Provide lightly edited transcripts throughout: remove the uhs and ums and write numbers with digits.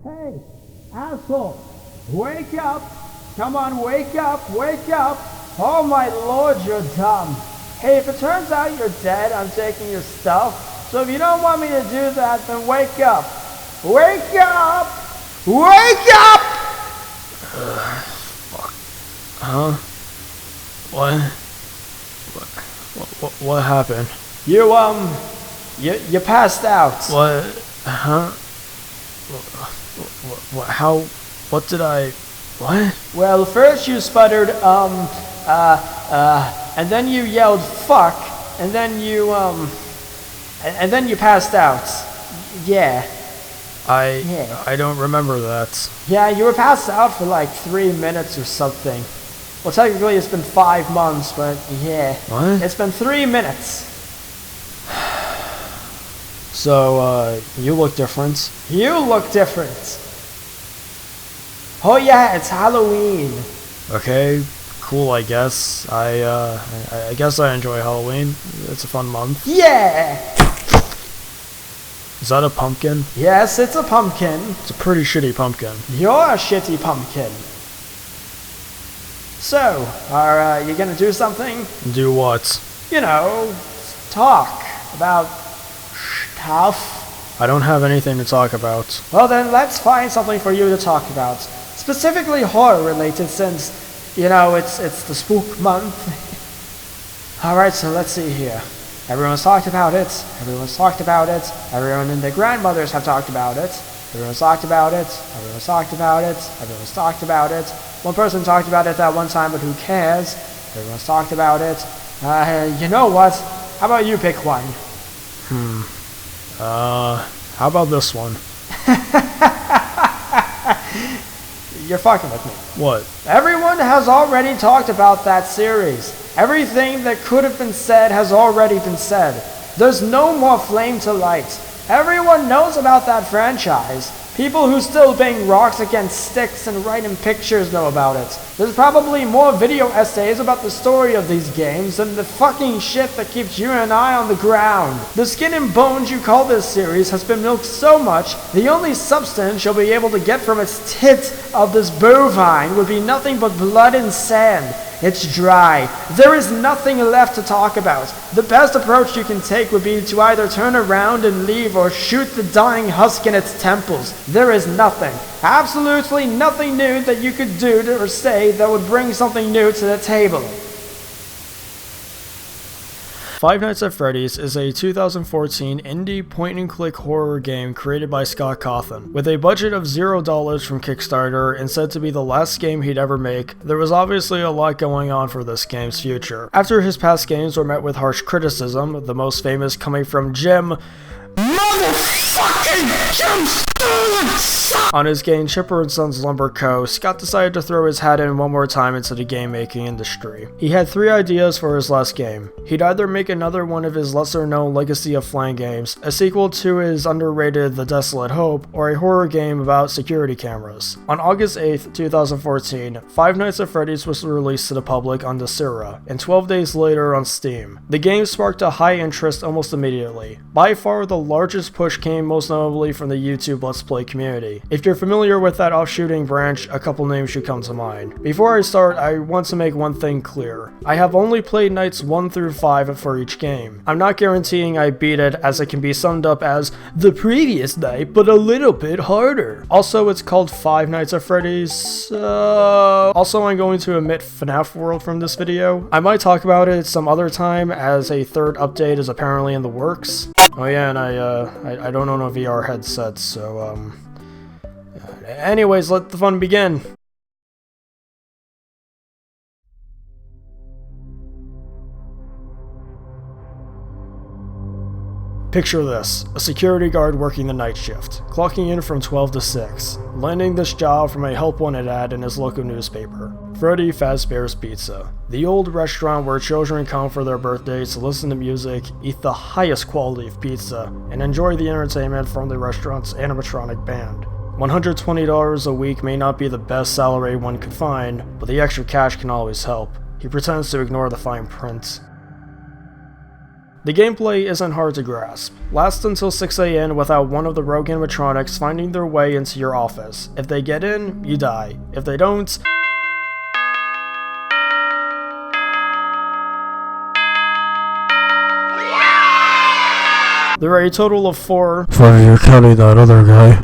Hey, asshole, wake up! Come on, wake up, wake up! Oh my lord, you're dumb. Hey, if it turns out you're dead, I'm taking your stuff. So if you don't want me to do that, then wake up. Wake up! Wake up! Fuck. Huh? What happened? You passed out. What? Huh? How? What did I? What? Well, first you sputtered, and then you yelled, fuck, and then you passed out. Yeah. I don't remember that. Yeah, you were passed out for like 3 minutes or something. Well, technically it's been 5 months, but yeah. What? It's been 3 minutes. So, you look different. You look different. Oh yeah, it's Halloween. Okay, cool, I guess. I guess I enjoy Halloween. It's a fun month. Yeah! Is that a pumpkin? Yes, it's a pumpkin. It's a pretty shitty pumpkin. You're a shitty pumpkin. So, are you gonna do something? Do what? You know, talk about stuff. I don't have anything to talk about. Well then, let's find something for you to talk about. Specifically horror related, since, you know, it's the spook month. Alright, so let's see here. Everyone's talked about it. Everyone's talked about it. Everyone and their grandmothers have talked about it. Everyone's talked about it. Everyone's talked about it. Everyone's talked about it. One person talked about it that one time, but who cares? Everyone's talked about it. You know what? How about you pick one? How about this one? You're fucking with me. What? Everyone has already talked about that series. Everything that could have been said has already been said. There's no more flame to light. Everyone knows about that franchise. People who still bang rocks against sticks and write in pictures know about it. There's probably more video essays about the story of these games than the fucking shit that keeps you and I on the ground. The skin and bones you call this series has been milked so much, the only substance you'll be able to get from its tit of this bovine would be nothing but blood and sand. It's dry. There is nothing left to talk about. The best approach you can take would be to either turn around and leave or shoot the dying husk in its temples. There is nothing, absolutely nothing new that you could do or say that would bring something new to the table. Five Nights at Freddy's is a 2014 indie point-and-click horror game created by Scott Cawthon. With a budget of $0 from Kickstarter and said to be the last game he'd ever make, there was obviously a lot going on for this game's future. After his past games were met with harsh criticism, the most famous coming from Jim on his game Chipper & Sons Lumber Co., Scott decided to throw his hat in one more time into the game-making industry. He had 3 ideas for his last game. He'd either make another one of his lesser-known Legacy of Flame games, a sequel to his underrated The Desolate Hope, or a horror game about security cameras. On August 8th, 2014, Five Nights at Freddy's was released to the public on Desira, and 12 days later on Steam. The game sparked a high interest almost immediately. By far, the largest push came most notably from the YouTube Let's Play community. If you're familiar with that offshooting branch, a couple names should come to mind. Before I start, I want to make one thing clear. I have only played nights 1 through 5 for each game. I'm not guaranteeing I beat it, as it can be summed up as the previous night, but a little bit harder. Also, it's called Five Nights at Freddy's. Also, I'm going to omit FNaF World from this video. I might talk about it some other time, as a 3rd update is apparently in the works. Oh yeah, and I don't own a VR headset, so anyways, let the fun begin. Picture this, a security guard working the night shift, clocking in from 12 to 6, landing this job from a help wanted ad in his local newspaper. Freddy Fazbear's Pizza, the old restaurant where children come for their birthdays to listen to music, eat the highest quality of pizza, and enjoy the entertainment from the restaurant's animatronic band. $120 a week may not be the best salary one could find, but the extra cash can always help. He pretends to ignore the fine print. The gameplay isn't hard to grasp. Last until 6 AM without one of the rogue animatronics finding their way into your office. If they get in, you die. If they don't, there are a total of 4 Freddy, you're counting that other guy.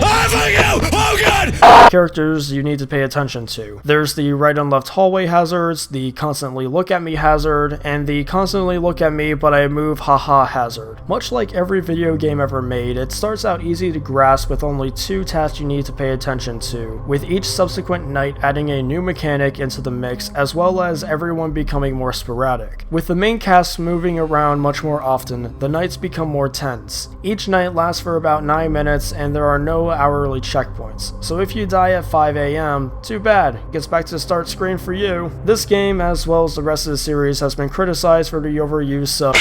characters you need to pay attention to. There's the right and left hallway hazards, the constantly look at me hazard, and the constantly look at me but I move haha hazard. Much like every video game ever made, it starts out easy to grasp with only 2 tasks you need to pay attention to, with each subsequent night adding a new mechanic into the mix as well as everyone becoming more sporadic. With the main cast moving around much more often, the nights become more tense. Each night lasts for about 9 minutes and there are no hourly checkpoints, so if you die at 5 AM, too bad, gets back to the start screen for you. This game, as well as the rest of the series, has been criticized for the overuse of...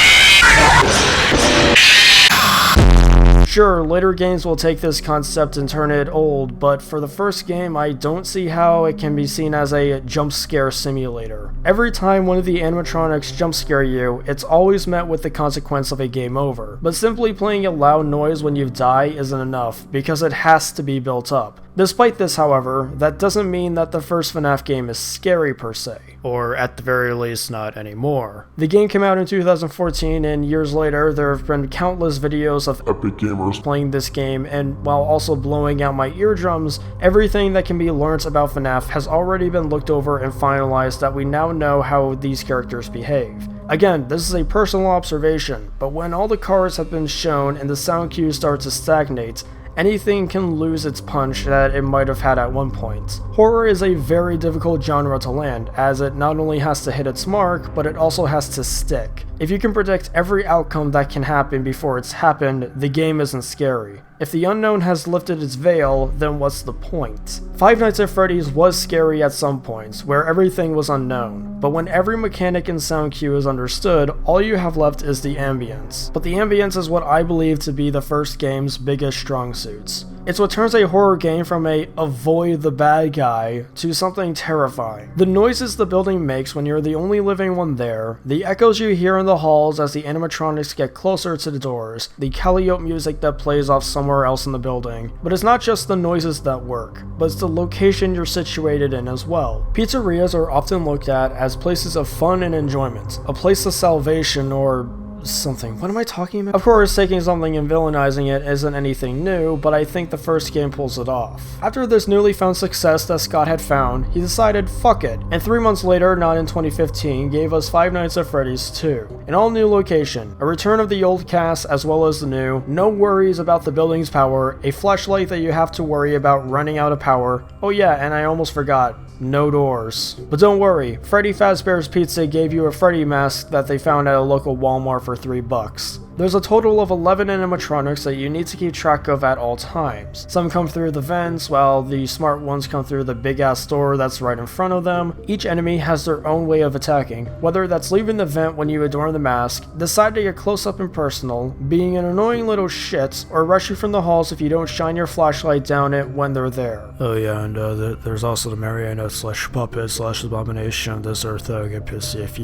Sure, later games will take this concept and turn it old, but for the first game, I don't see how it can be seen as a jump scare simulator. Every time one of the animatronics jump scare you, it's always met with the consequence of a game over. But simply playing a loud noise when you die isn't enough, because it has to be built up. Despite this, however, that doesn't mean that the first FNaF game is scary per se, or at the very least not anymore. The game came out in 2014 and years later there have been countless videos of epic gamers playing this game, and while also blowing out my eardrums, everything that can be learnt about FNaF has already been looked over and finalized that we now know how these characters behave. Again, this is a personal observation, but when all the cards have been shown and the sound cues start to stagnate, anything can lose its punch that it might have had at one point. Horror is a very difficult genre to land, as it not only has to hit its mark, but it also has to stick. If you can predict every outcome that can happen before it's happened, the game isn't scary. If the unknown has lifted its veil, then what's the point? Five Nights at Freddy's was scary at some points, where everything was unknown, but when every mechanic and sound cue is understood, all you have left is the ambience. But the ambience is what I believe to be the first game's biggest strong suits. It's what turns a horror game from a avoid the bad guy to something terrifying. The noises the building makes when you're the only living one there, the echoes you hear in the halls as the animatronics get closer to the doors, the Calliope music that plays off somewhere else in the building. But it's not just the noises that work, but it's the location you're situated in as well. Pizzerias are often looked at as places of fun and enjoyment, a place of salvation or something. What am I talking about? Of course, taking something and villainizing it isn't anything new, but I think the first game pulls it off. After this newly found success that Scott had found, he decided fuck it, and 3 months later, not in 2015, gave us Five Nights at Freddy's 2. An all-new location, a return of the old cast as well as the new, no worries about the building's power, a flashlight that you have to worry about running out of power. Oh yeah, and I almost forgot, no doors. But don't worry, Freddy Fazbear's Pizza gave you a Freddy mask that they found at a local Walmart for $3. There's a total of 11 animatronics that you need to keep track of at all times. Some come through the vents, while the smart ones come through the big ass door that's right in front of them. Each enemy has their own way of attacking, whether that's leaving the vent when you adorn the mask, decide to get close up and personal, being an annoying little shit, or rush you from the halls if you don't shine your flashlight down it when they're there. Oh yeah, and there's also the marionette slash puppet slash abomination of this earth get pissy if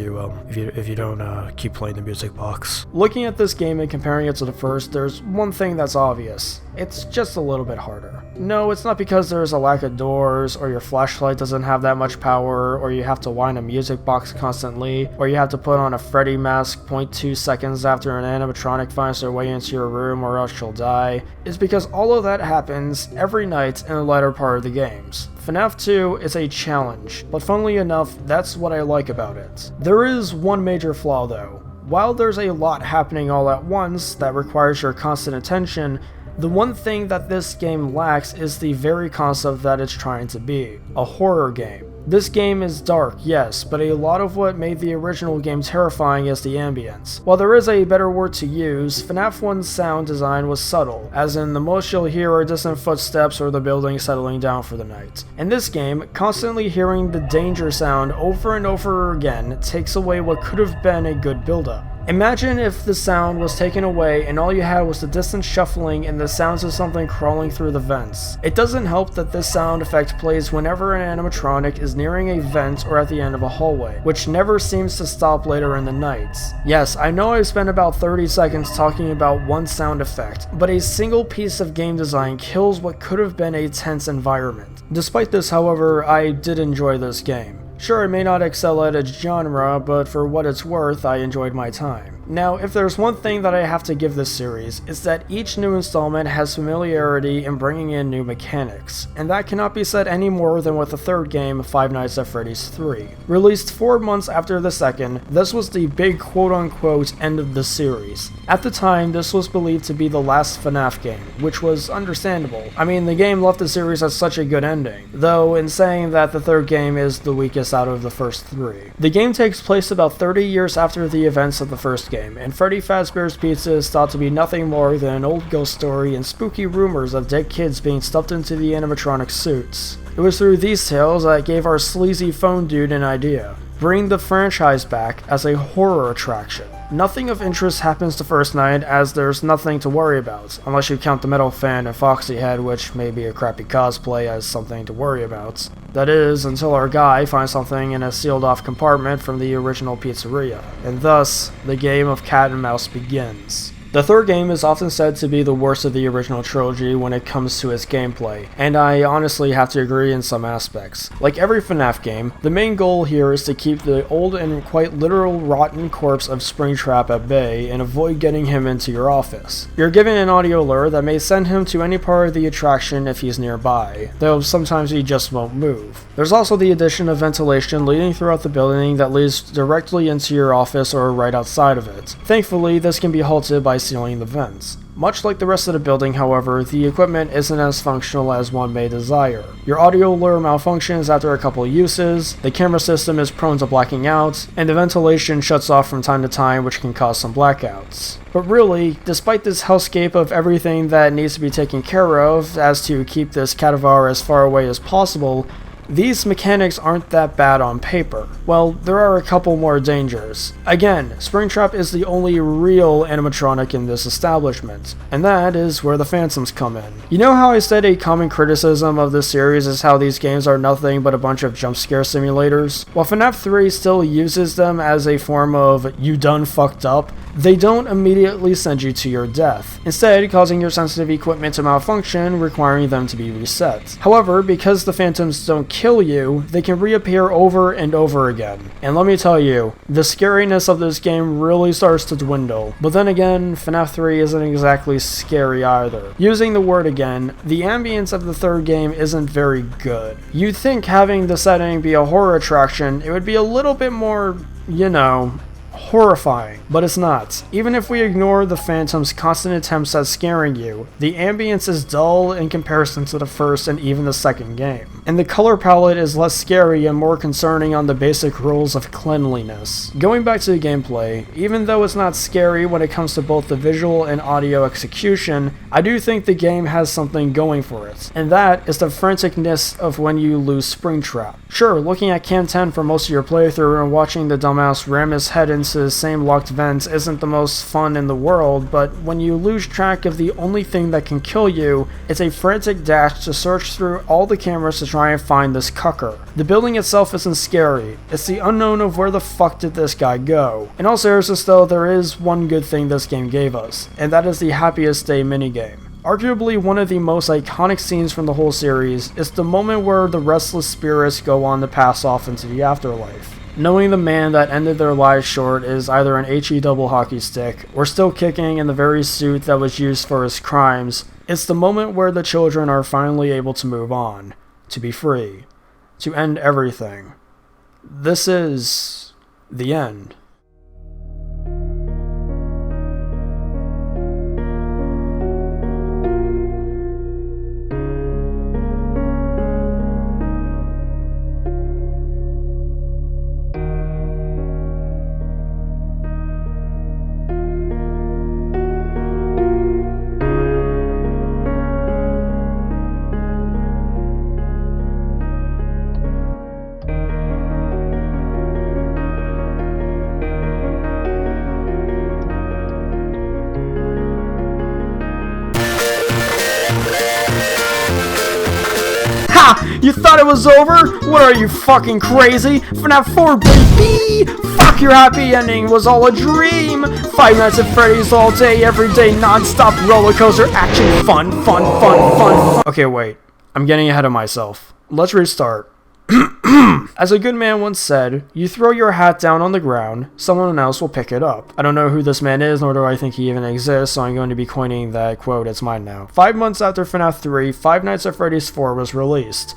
you don't keep playing the music box. Looking at this game and comparing it to the first, there's one thing that's obvious. It's just a little bit harder. No, it's not because there's a lack of doors, or your flashlight doesn't have that much power, or you have to wind a music box constantly, or you have to put on a Freddy mask 0.2 seconds after an animatronic finds their way into your room or else you'll die. It's because all of that happens every night in the latter part of the games. FNaF 2 is a challenge, but funnily enough, that's what I like about it. There is one major flaw though. While there's a lot happening all at once that requires your constant attention, the one thing that this game lacks is the very concept that it's trying to be, a horror game. This game is dark, yes, but a lot of what made the original game terrifying is the ambience. While there is a better word to use, FNaF 1's sound design was subtle, as in the most you'll hear are distant footsteps or the building settling down for the night. In this game, constantly hearing the danger sound over and over again takes away what could have been a good build-up. Imagine if the sound was taken away and all you had was the distant shuffling and the sounds of something crawling through the vents. It doesn't help that this sound effect plays whenever an animatronic is nearing a vent or at the end of a hallway, which never seems to stop later in the night. Yes, I know I've spent about 30 seconds talking about one sound effect, but a single piece of game design kills what could have been a tense environment. Despite this, however, I did enjoy this game. Sure, it may not excel at its genre, but for what it's worth, I enjoyed my time. Now, if there's one thing that I have to give this series, it's that each new installment has familiarity in bringing in new mechanics, and that cannot be said any more than with the third game, Five Nights at Freddy's 3. Released 4 months after the second, this was the big quote-unquote end of the series. At the time, this was believed to be the last FNaF game, which was understandable. I mean, the game left the series at such a good ending, though in saying that the third game is the weakest out of the first 3. The game takes place about 30 years after the events of the first game, and Freddy Fazbear's Pizza is thought to be nothing more than an old ghost story and spooky rumors of dead kids being stuffed into the animatronic suits. It was through these tales that gave our sleazy phone dude an idea: bring the franchise back as a horror attraction. Nothing of interest happens the first night, as there's nothing to worry about, unless you count the Metal Fan and Foxy Head, which may be a crappy cosplay, as something to worry about. That is, until our guy finds something in a sealed-off compartment from the original pizzeria, and thus, the game of cat and mouse begins. The third game is often said to be the worst of the original trilogy when it comes to its gameplay, and I honestly have to agree in some aspects. Like every FNaF game, the main goal here is to keep the old and quite literal rotten corpse of Springtrap at bay and avoid getting him into your office. You're given an audio lure that may send him to any part of the attraction if he's nearby, though sometimes he just won't move. There's also the addition of ventilation leading throughout the building that leads directly into your office or right outside of it. Thankfully, this can be halted by sealing the vents. Much like the rest of the building, however, the equipment isn't as functional as one may desire. Your audio lure malfunctions after a couple uses, the camera system is prone to blacking out, and the ventilation shuts off from time to time, which can cause some blackouts. But really, despite this hellscape of everything that needs to be taken care of as to keep this cadaver as far away as possible, these mechanics aren't that bad on paper. Well, there are a couple more dangers. Again, Springtrap is the only real animatronic in this establishment, and that is where the phantoms come in. You know how I said a common criticism of this series is how these games are nothing but a bunch of jump scare simulators? While FNaF 3 still uses them as a form of "you done fucked up," they don't immediately send you to your death, instead causing your sensitive equipment to malfunction, requiring them to be reset. However, because the phantoms don't kill you, they can reappear over and over again. And let me tell you, the scariness of this game really starts to dwindle. But then again, FNaF 3 isn't exactly scary either. Using the word again, the ambience of the third game isn't very good. You'd think having the setting be a horror attraction, it would be a little bit more, horrifying, but it's not. Even if we ignore the Phantom's constant attempts at scaring you, the ambience is dull in comparison to the first and even the second game. And the color palette is less scary and more concerning on the basic rules of cleanliness. Going back to the gameplay, even though it's not scary when it comes to both the visual and audio execution, I do think the game has something going for it, and that is the franticness of when you lose Springtrap. Sure, looking at Cam 10 for most of your playthrough and watching the dumbass ram his head into the same locked vents isn't the most fun in the world, but when you lose track of the only thing that can kill you, it's a frantic dash to search through all the cameras to try and find this cucker. The building itself isn't scary, it's the unknown of where the fuck did this guy go. In all seriousness though, there is one good thing this game gave us, and that is the Happiest Day minigame. Arguably one of the most iconic scenes from the whole series is the moment where the restless spirits go on to pass off into the afterlife. Knowing the man that ended their lives short is either an HE double hockey stick or still kicking in the very suit that was used for his crimes, it's the moment where the children are finally able to move on, to be free, to end everything. This is the end. You thought it was over? What are you, fucking crazy? FNAF 4, baby! Fuck, your happy ending was all a dream! Five Nights at Freddy's all day, every day, non-stop roller coaster action, fun. Okay, wait. I'm getting ahead of myself. Let's restart. As a good man once said, you throw your hat down on the ground, someone else will pick it up. I don't know who this man is, nor do I think he even exists, so I'm going to be coining that quote, it's mine now. 5 months after FNAF 3, Five Nights at Freddy's 4 was released.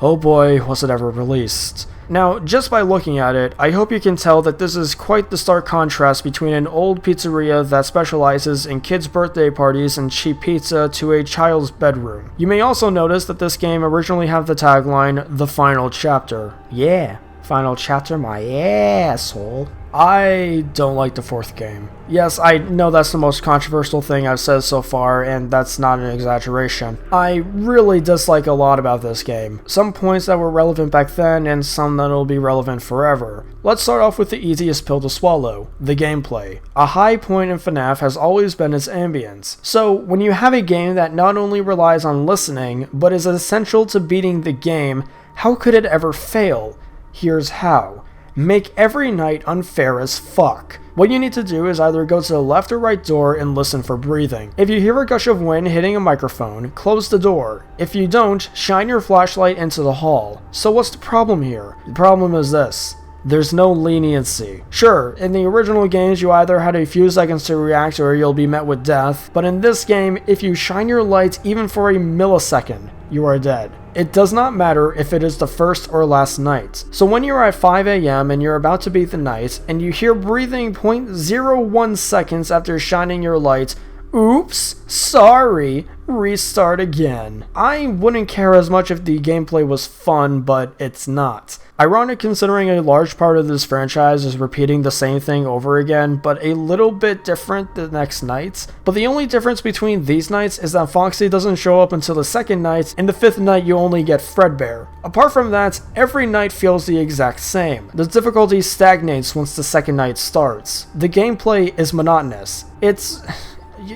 Oh boy, was it ever released. Now, just by looking at it, I hope you can tell that this is quite the stark contrast between an old pizzeria that specializes in kids' birthday parties and cheap pizza to a child's bedroom. You may also notice that this game originally had the tagline, "The Final Chapter." Yeah, final chapter my asshole. I don't like the fourth game. Yes, I know that's the most controversial thing I've said so far, and that's not an exaggeration. I really dislike a lot about this game. Some points that were relevant back then, and some that'll be relevant forever. Let's start off with the easiest pill to swallow, the gameplay. A high point in FNAF has always been its ambience. So, when you have a game that not only relies on listening, but is essential to beating the game, how could it ever fail? Here's how. Make every night unfair as fuck. What you need to do is either go to the left or right door and listen for breathing. If you hear a gush of wind hitting a microphone, close the door. If you don't, shine your flashlight into the hall. So what's the problem here? The problem is this. There's no leniency. Sure, in the original games you either had a few seconds to react or you'll be met with death, but in this game, if you shine your light even for a millisecond, you are dead. It does not matter if it is the first or last night. So when you're at 5 AM and you're about to beat the night, and you hear breathing 0.01 seconds after shining your light, oops, sorry, restart again. I wouldn't care as much if the gameplay was fun, but it's not. Ironic considering a large part of this franchise is repeating the same thing over again, but a little bit different the next nights. But the only difference between these nights is that Foxy doesn't show up until the second night, and the fifth night you only get Fredbear. Apart from that, every night feels the exact same. The difficulty stagnates once the second night starts. The gameplay is monotonous.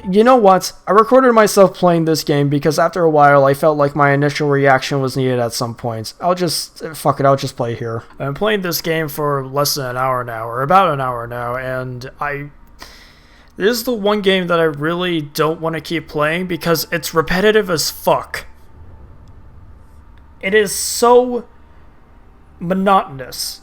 You know what? I recorded myself playing this game because after a while I felt like my initial reaction was needed at some point. I'll just play here. I'm playing this game for less than an hour now, or about an hour now, and this is the one game that I really don't want to keep playing because it's repetitive as fuck. It is so monotonous.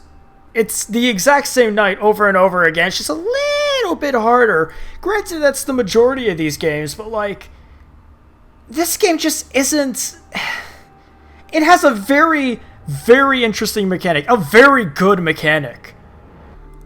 It's the exact same night over and over again. It's just a little bit harder. Granted, that's the majority of these games, but like, this game just isn't. It has a very, very interesting mechanic. A very good mechanic.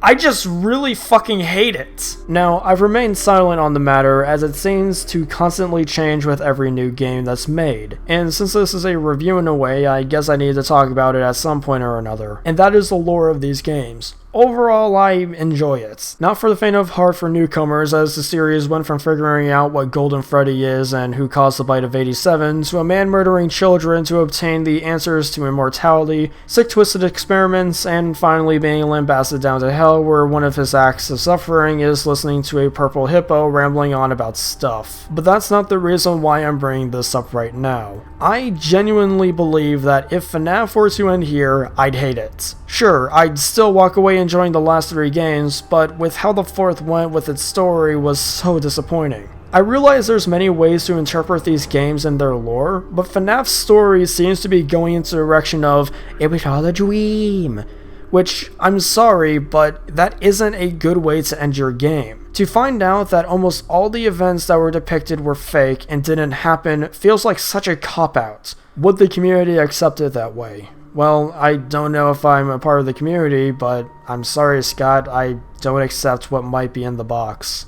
I just really fucking hate it. Now, I've remained silent on the matter as it seems to constantly change with every new game that's made. And since this is a review in a way, I guess I need to talk about it at some point or another. And that is the lore of these games. Overall, I enjoy it. Not for the faint of heart for newcomers, as the series went from figuring out what Golden Freddy is and who caused the bite of 87, to a man murdering children to obtain the answers to immortality, sick twisted experiments, and finally being lambasted down to hell where one of his acts of suffering is listening to a purple hippo rambling on about stuff. But that's not the reason why I'm bringing this up right now. I genuinely believe that if FNAF were to end here, I'd hate it. Sure, I'd still walk away enjoying the last 3 games, but with how the fourth went with its story was so disappointing. I realize there's many ways to interpret these games and their lore, but FNAF's story seems to be going into the direction of, it was all a dream. Which, I'm sorry, but that isn't a good way to end your game. To find out that almost all the events that were depicted were fake and didn't happen feels like such a cop-out. Would the community accept it that way? Well, I don't know if I'm a part of the community, but I'm sorry, Scott, I don't accept what might be in the box.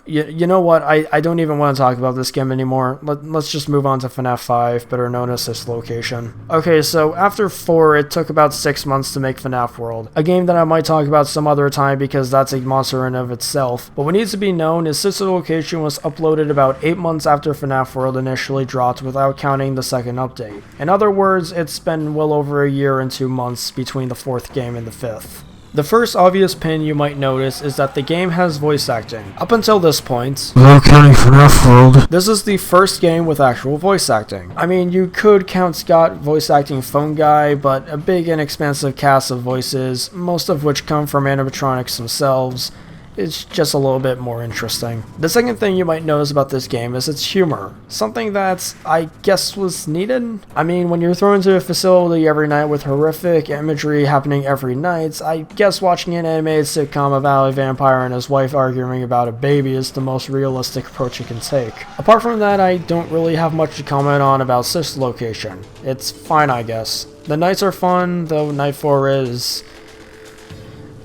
You know what, I don't even want to talk about this game anymore. Let's just move on to FNAF 5, better known as this location. Okay, so after 4, it took about 6 months to make FNAF World. A game that I might talk about some other time because that's a monster in of itself. But what needs to be known is Sister Location was uploaded about 8 months after FNAF World initially dropped without counting the second update. In other words, it's been well over a year and 2 months between the 4th game and the 5th. The first obvious pin you might notice is that the game has voice acting. Up until this point, without counting FNaF World, this is the first game with actual voice acting. I mean, you could count Scott voice acting Phone Guy, but a big and expansive cast of voices, most of which come from animatronics themselves, it's just a little bit more interesting. The second thing you might notice about this game is its humor. Something that I guess was needed? I mean, when you're thrown into a facility every night with horrific imagery happening every night, I guess watching an animated sitcom about a vampire and his wife arguing about a baby is the most realistic approach you can take. Apart from that, I don't really have much to comment on about Sister Location. It's fine, I guess. The nights are fun, though Night 4 is...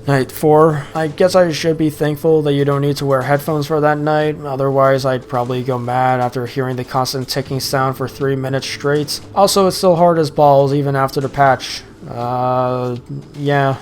Night 4. I guess I should be thankful that you don't need to wear headphones for that night, otherwise I'd probably go mad after hearing the constant ticking sound for 3 minutes straight. Also, it's still hard as balls even after the patch. Yeah.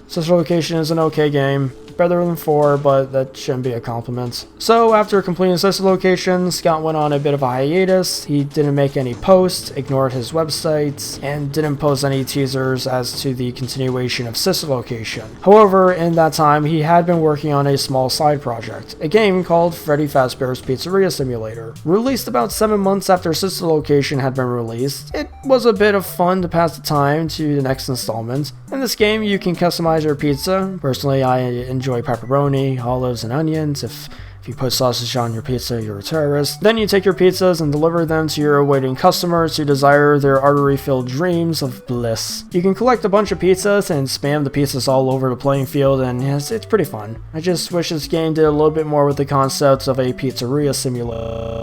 Sister Location is an okay game. Better than 4, but that shouldn't be a compliment. So, after completing Sister Location, Scott went on a bit of a hiatus. He didn't make any posts, ignored his websites, and didn't post any teasers as to the continuation of Sister Location. However, in that time, he had been working on a small side project, a game called Freddy Fazbear's Pizzeria Simulator. Released about 7 months after Sister Location had been released, it was a bit of fun to pass the time to the next installment. In this game, you can customize your pizza. Personally, I enjoy pepperoni, olives, and onions. If you put sausage on your pizza, you're a terrorist. Then you take your pizzas and deliver them to your awaiting customers who desire their artery-filled dreams of bliss. You can collect a bunch of pizzas and spam the pizzas all over the playing field, and yes, it's pretty fun. I just wish this game did a little bit more with the concepts of a pizzeria simulator.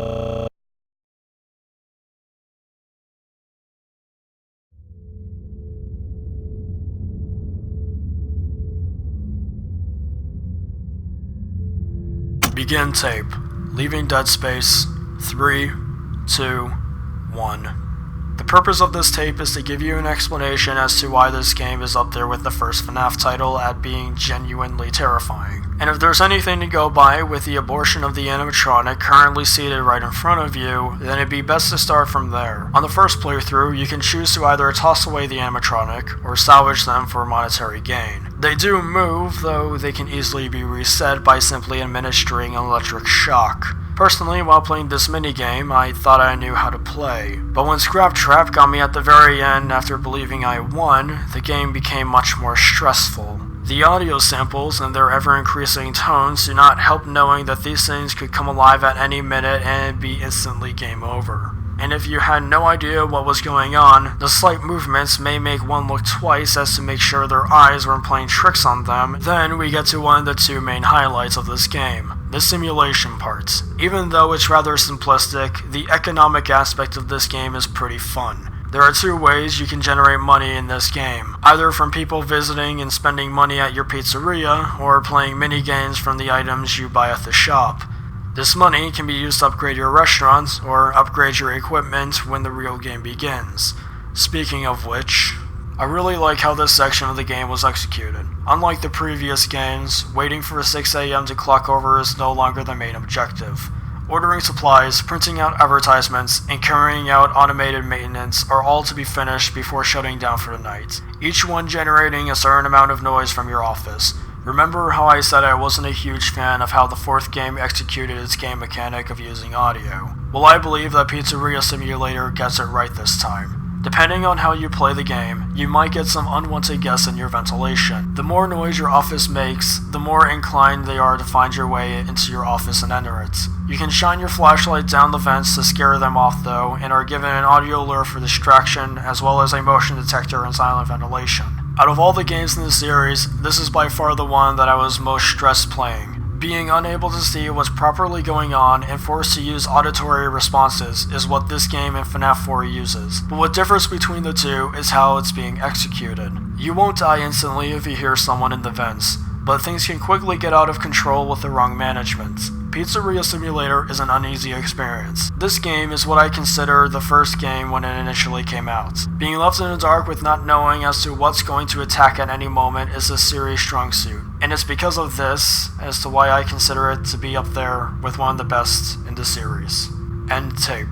Begin tape. Leaving Dead Space. 3, 2, 1. The purpose of this tape is to give you an explanation as to why this game is up there with the first FNaF title at being genuinely terrifying. And if there's anything to go by with the abortion of the animatronic currently seated right in front of you, then it'd be best to start from there. On the first playthrough, you can choose to either toss away the animatronic, or salvage them for monetary gain. They do move, though they can easily be reset by simply administering an electric shock. Personally, while playing this minigame, I thought I knew how to play. But when Scrap Trap got me at the very end after believing I won, the game became much more stressful. The audio samples and their ever-increasing tones do not help knowing that these things could come alive at any minute and it'd be instantly game over. And if you had no idea what was going on, the slight movements may make one look twice as to make sure their eyes weren't playing tricks on them. Then we get to one of the two main highlights of this game, the simulation part. Even though it's rather simplistic, the economic aspect of this game is pretty fun. There are two ways you can generate money in this game, either from people visiting and spending money at your pizzeria, or playing mini-games from the items you buy at the shop. This money can be used to upgrade your restaurants, or upgrade your equipment when the real game begins. Speaking of which, I really like how this section of the game was executed. Unlike the previous games, waiting for 6 AM to clock over is no longer the main objective. Ordering supplies, printing out advertisements, and carrying out automated maintenance are all to be finished before shutting down for the night, each one generating a certain amount of noise from your office. Remember how I said I wasn't a huge fan of how the fourth game executed its game mechanic of using audio? Well, I believe that Pizzeria Simulator gets it right this time. Depending on how you play the game, you might get some unwanted guests in your ventilation. The more noise your office makes, the more inclined they are to find your way into your office and enter it. You can shine your flashlight down the vents to scare them off though, and are given an audio lure for distraction, as well as a motion detector and silent ventilation. Out of all the games in the series, this is by far the one that I was most stressed playing. Being unable to see what's properly going on and forced to use auditory responses is what this game in FNaF 4 uses. But what differs between the two is how it's being executed. You won't die instantly if you hear someone in the vents, but things can quickly get out of control with the wrong management. Pizzeria Simulator is an uneasy experience. This game is what I consider the first game when it initially came out. Being left in the dark with not knowing as to what's going to attack at any moment is a serious strong suit. And it's because of this as to why I consider it to be up there with one of the best in the series. End tape.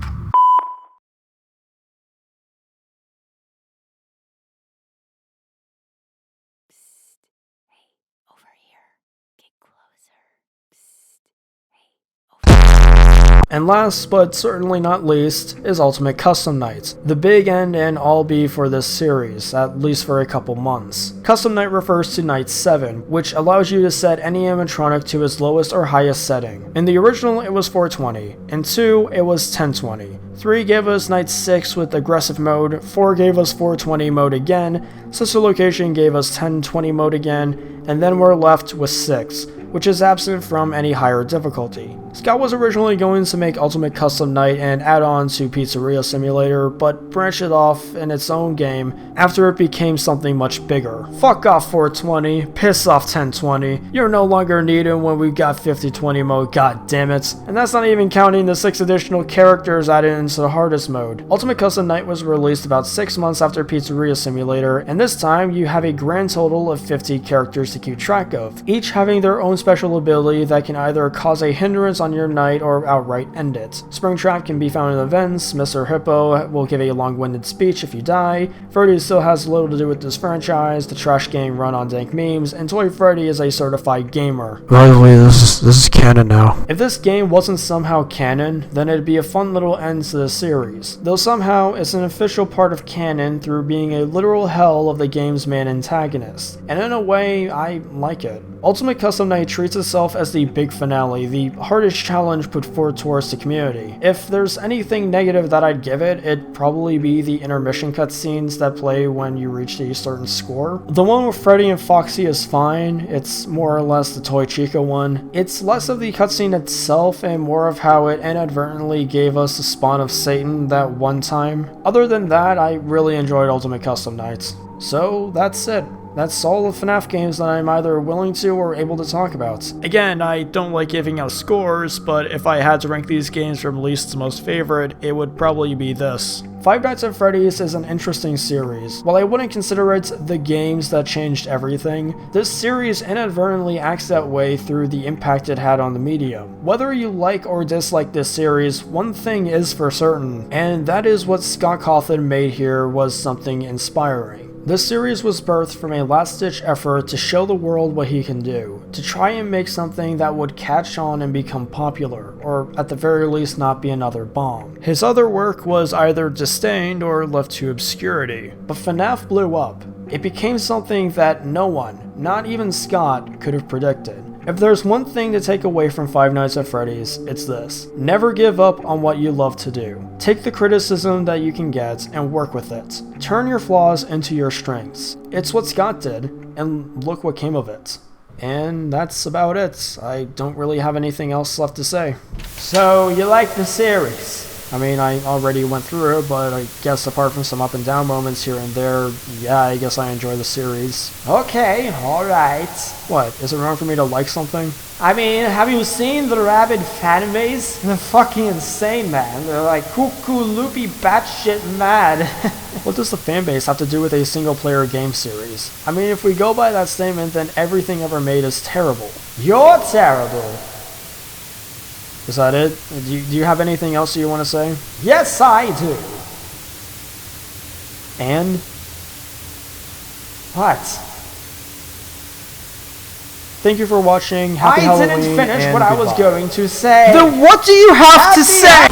And last, but certainly not least, is Ultimate Custom Night, the big end and all be for this series, at least for a couple months. Custom Night refers to Night 7, which allows you to set any animatronic to its lowest or highest setting. In the original, it was 420, in 2, it was 1020. 3 gave us Night 6 with aggressive mode, 4 gave us 420 mode again, Sister Location gave us 1020 mode again, and then we're left with 6, which is absent from any higher difficulty. Scott was originally going to make Ultimate Custom Night an add-on to Pizzeria Simulator, but branched it off in its own game after it became something much bigger. Fuck off 420, piss off 1020, you're no longer needed when we've got 5020 mode, god damn it. And that's not even counting the 6 additional characters added into the hardest mode. Ultimate Custom Night was released about 6 months after Pizzeria Simulator, and this time you have a grand total of 50 characters to keep track of, each having their own special ability that can either cause a hindrance on your night or outright end it. Springtrap can be found in events, Mr. Hippo will give a long-winded speech if you die, Freddys still has little to do with this franchise, the trash game run on dank memes, and Toy Freddy is a certified gamer. By the way, this is canon now. If this game wasn't somehow canon, then it'd be a fun little end to the series, though somehow it's an official part of canon through being a literal hell of the game's main antagonist, and in a way, I like it. Ultimate Custom Night treats itself as the big finale, the hardest challenge put forward towards the community. If there's anything negative that I'd give it, it'd probably be the intermission cutscenes that play when you reach a certain score. The one with Freddy and Foxy is fine, it's more or less the Toy Chica one. It's less of the cutscene itself and more of how it inadvertently gave us the spawn of Satan that one time. Other than that, I really enjoyed Ultimate Custom Nights. So that's it. That's all the FNaF games that I'm either willing to or able to talk about. Again, I don't like giving out scores, but if I had to rank these games from least to most favorite, it would probably be this. Five Nights at Freddy's is an interesting series. While I wouldn't consider it the games that changed everything, this series inadvertently acts that way through the impact it had on the medium. Whether you like or dislike this series, one thing is for certain, and that is what Scott Cawthon made here was something inspiring. This series was birthed from a last-ditch effort to show the world what he can do, to try and make something that would catch on and become popular, or at the very least not be another bomb. His other work was either disdained or left to obscurity, but FNaF blew up. It became something that no one, not even Scott, could have predicted. If there's one thing to take away from Five Nights at Freddy's, it's this. Never give up on what you love to do. Take the criticism that you can get and work with it. Turn your flaws into your strengths. It's what Scott did, and look what came of it. And that's about it. I don't really have anything else left to say. So, you like the series? I mean, I already went through it, but I guess apart from some up and down moments here and there, yeah, I guess I enjoy the series. Okay, alright. What, is it wrong for me to like something? I mean, have you seen the rabid fan base? They're fucking insane, man. They're like cuckoo, loopy, batshit mad. What does the fan base have to do with a single-player game series? I mean, if we go by that statement, then everything ever made is terrible. You're terrible. Is that it? Do you have anything else you want to say? Yes, I do. And? What? Thank you for watching. Happy Halloween. I didn't finish and what goodbye. I was going to say. Then what do you have to say?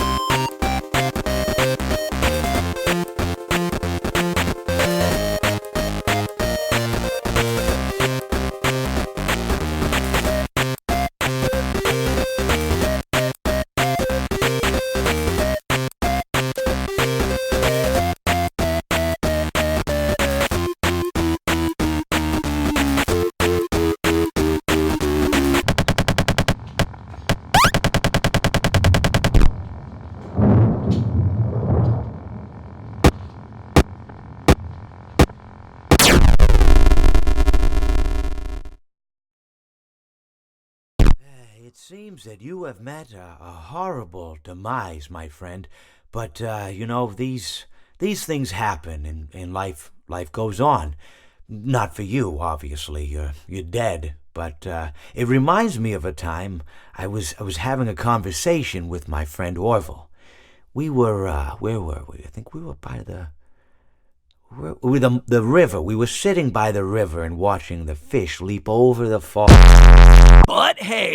It seems that you have met a horrible demise, my friend. But, you know, these things happen in life. Life goes on. Not for you, obviously. You're dead. But it reminds me of a time I was having a conversation with my friend Orville. We were, where were we? I think we were by the river. We were sitting by the river and watching the fish leap over the fall. But hey!